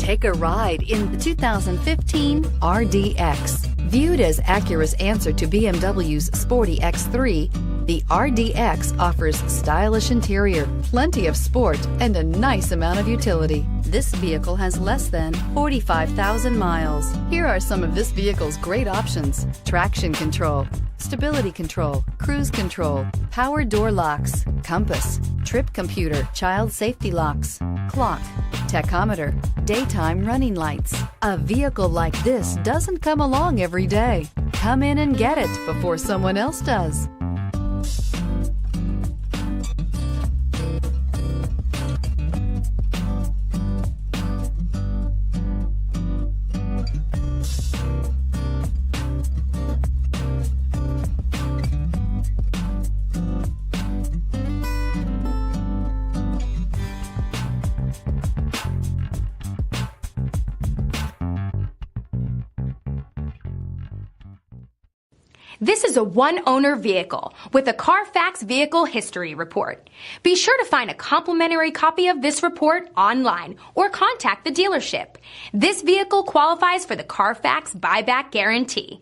Take a ride in the 2015 RDX. Viewed as Acura's answer to BMW's sporty X3, the RDX offers stylish interior, plenty of sport, and a nice amount of utility. This vehicle has less than 45,000 miles. Here are some of this vehicle's great options: traction control, stability control, cruise control, power door locks, compass, trip computer, child safety locks, clock, tachometer, daytime running lights. A vehicle like this doesn't come along every day. Come in and get it before someone else does. This is a one-owner vehicle with a Carfax Vehicle History Report. Be sure to find a complimentary copy of this report online or contact the dealership. This vehicle qualifies for the Carfax Buyback Guarantee.